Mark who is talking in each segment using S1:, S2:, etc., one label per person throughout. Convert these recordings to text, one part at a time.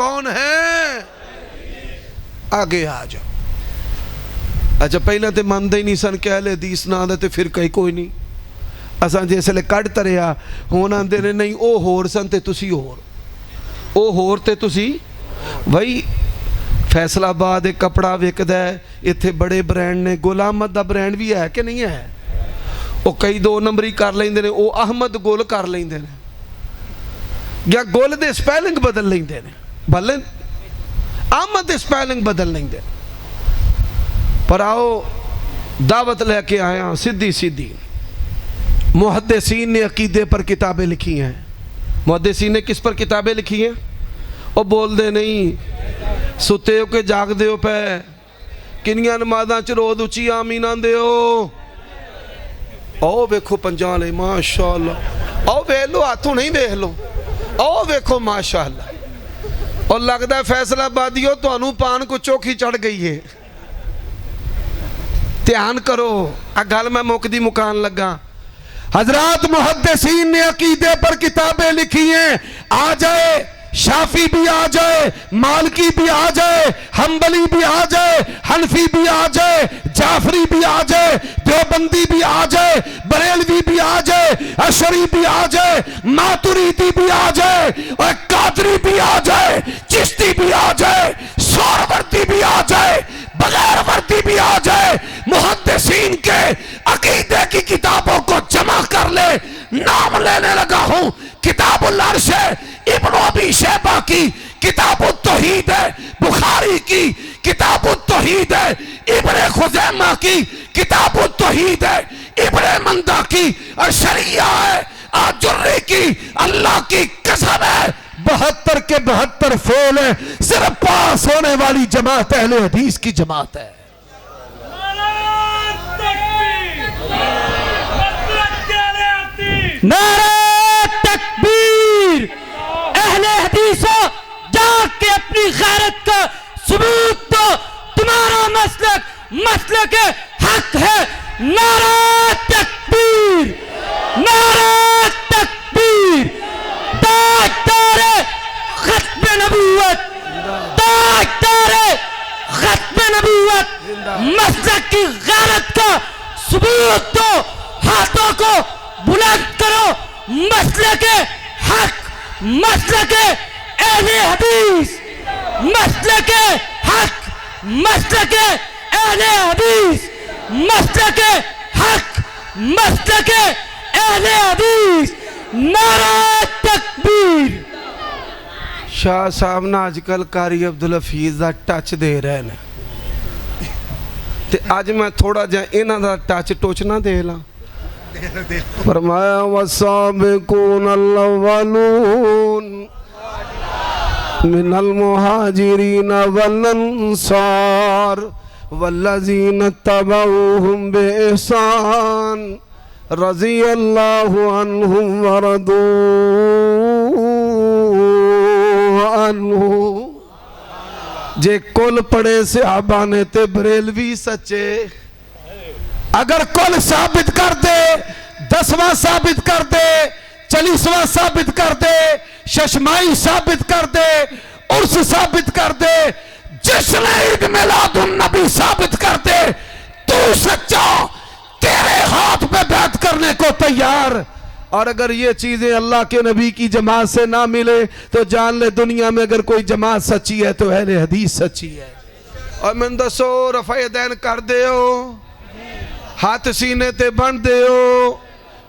S1: कौन है? आगे आ जाओ। अच्छा पहले तो मनते ही नहीं सन कि अहले हदीस ना आंदा, तो फिर कई कोई नहीं। असां जिसले कढ़ तरिया हुण आंदे ने नहीं वो होर सन ते तुसी होर, वो होर ते तुसी। भाई फैसलाबाद एक कपड़ा विकदा है, इत्थे बड़े ब्रांड ने, गुल अहमद का ब्रांड भी है कि नहीं है? वो कई 2 नंबरी कर लेंदे ने, वो अहमद गुल कर लेंदे ने, या गुल दे स्पैलिंग बदल लेंदे ने, भले अहमद दे स्पैलिंग बदल लेंदे। पर आओ दावत लेके आया सीधी सीधी। मुहद्दिसीन ने अकीदे पर किताबें लिखी हैं। मुहद्दिसीन ने किस पर किताबें लिखी हैं? वो बोल दे नहीं सुते हो के जागदे हो पे, किनियां नमाज़ां च रोज़ उची आमीन आंदे हो। आओ वेखो पंजाले माशाअल्लाह, आओ वेख लो, हाथों नहीं वेख लो, आओ वेखो माशाअल्लाह। और लगता है फैसलाबादियों तुहानू पान को चौखी चढ़ गई है। ध्यान करो, आ गल मैं मुकदी मुकान लगा। हजरात मुहद्दिसीन ने अकीदे पर किताबें लिखी हैं। आ जाए शाफी भी आ जाए, मालकी भी आ जाए, हम्बली भी आ जाए, हनफी भी आ जाए, जाफरी भी आ जाए, देवबंदी भी आ जाए, बरेलवी भी आ जाए, अशरी भी आ जाए, मातुरीदी भी आ जाए, और कादरी भी आ जाए, चिश्ती भी आ जाए, सोहरावर्दी भी आ जाए, बगैर वर्दी भी आ जाए। मुहद्दिसीन के अकीदे की किताबों को जमा कर ले। नाम लेने लगा हूं, किताबुल अर्श है, इब्न अबी शैबा की किताबुत तौहीद है, बुखारी की किताबुत तौहीद है, इब्न खुज़ैमा की किताबुत तौहीद है, इब्न मंदा की और शरिया है, आजुर्री की अल्लाह की कसम है 72 के 72 फेल है। सिर्फ पास होने वाली जमात अहले हदीस की जमात है।
S2: नारे तकबीर। अहले हदीसों जाग के अपनी गैरत का सबूत दो। तुम्हारा मसलक हक है। नारे तकबीर, नारे तकबीर। ताजदारे खत्म नबूवत, ताजदारे खत्म नबूवत, मसलक की गैरत का सबूत दो। हाथों को बुलंद करो। मसले के हक, मसले के अहले हदीस, मसले के हक, मसले के अहले हदीस, मसले के हक, मसले के अहले हदीस। नारे तकबीर।
S1: शाह साहब ना अजकल कारी अब्दुल हफीज का टच दे रहे हैं, ते अज मैं थोड़ा जा इन्हां दा टच टोचना दे ला। फरमाया वसाबिकून अव्वलून मिनल मुहाजिरीन वल अंसार वल्लज़ीना तबऊहुम बिइहसान रज़ियल्लाहु अन्हुम व रदू अन्हु। जे कुल पड़े सहाबा ने ते बरेलवी सच्चे। अगर कुल साबित कर दे, 10वां साबित कर दे, 40वां साबित कर दे, शशमाई साबित कर दे, उर्स साबित कर दे, जश्न ईद मिलादुन नबी साबित कर दे, तू सच्चा, तेरे हाथ पे बैत करने को तैयार। और अगर ये चीजें अल्लाह के नबी की जमात से ना मिले तो जान ले दुनिया में अगर कोई जमात सच्ची है तो अहले हदीस सच्ची है। और मैं दसो रफ़ा दैन कर दे हो, हाथ सीने ते बन दे हो,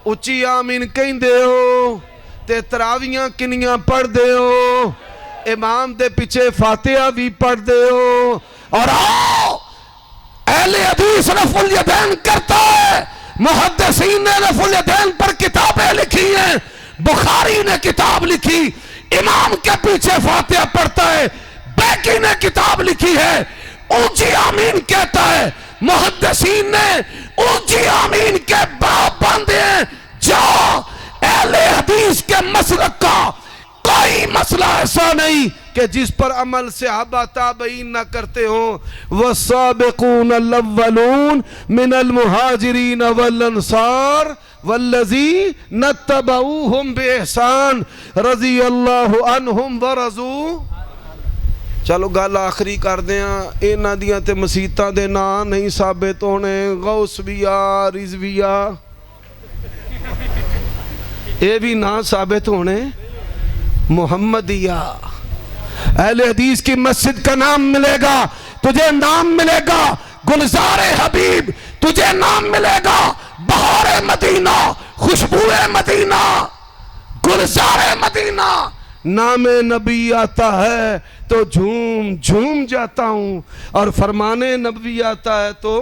S1: उची आमीन कहंदे हो, ते तरावियां किनियां पढ़ दे हो, इमाम दे पीछे फातिहा भी पढ़ दे हो। और आओ अहले हदीस रफ़ुल यदैन करता है। मुहद्दिसीन ने रफ़ुल यदैन पर किताबें लिखी हैं। बुखारी ने किताब लिखी, इमाम के पीछे फातिहा पढ़ता है। बैकी ने किताब लिखी है, ऊंची आमीन कहता है। मुहद्दिसीन ने ऊंची आमीन के बाप बांधे हैं। जाओ अहले हदीस के मसलक का कोई मसला ऐसा नहीं कि जिस पर अमल सहाबा ताबईन न करते हो। वस्साबिकून अव्वलून मिनल मुहाजिरीन वल अंसार वल्लज़ीना तबऊहुम बिइहसान रज़ियल्लाहु अन्हुम व रज़ू। चलो गल आखिरी करते हैं। इन्हां दियां ते मसीतां दे नां नहीं साबित होने, गौस भी आ, रिजविया, ये भी ना साबित होने, मुहम्मदिया। अहले हदीस की मस्जिद का नाम मिलेगा, तुझे नाम मिलेगा गुलजारे हबीब, तुझे नाम मिलेगा बहारे मदीना, खुशबुए मदीना, गुलजारे मदीना। नाम नबी आता है तो झूम झूम जाता हूँ, और फरमाने नबी आता है तो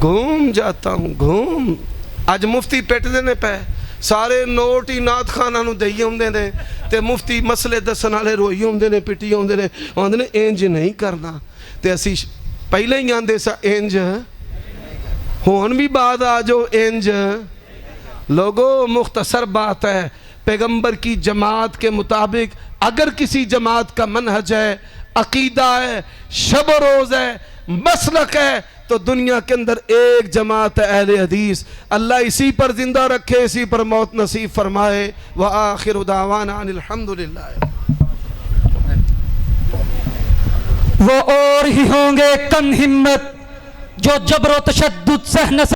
S1: घूम जाता हूँ, घूम। अज मुफ्ती पिटदे ने पे, सारे नोट ही नात खाना नूं देई आउंदे ने, ते मुफ्ती मसले दसन वाले रोई आउंदे ने, पिटी आउंदे ने, आउंदे ने इंज नहीं करना। ते असी पहले ही आंदे सा इंज, हुण भी बात आ जाओ इंज। लोगो मुख्तसर बात है, पैगंबर की जमात के मुताबिक अगर किसी जमात का मनहज है, अकीदा है, शब रोज़ है, मसलक है, तो दुनिया के अंदर एक जमात है अहले हदीस। अल्लाह इसी पर जिंदा रखे, इसी पर मौत नसीब फरमाए। व आखिरु दावाना अनिल हम्दुलिल्लाह।
S2: वो और ही होंगे कम हिम्मत जो जबरो तशद्दुद सह न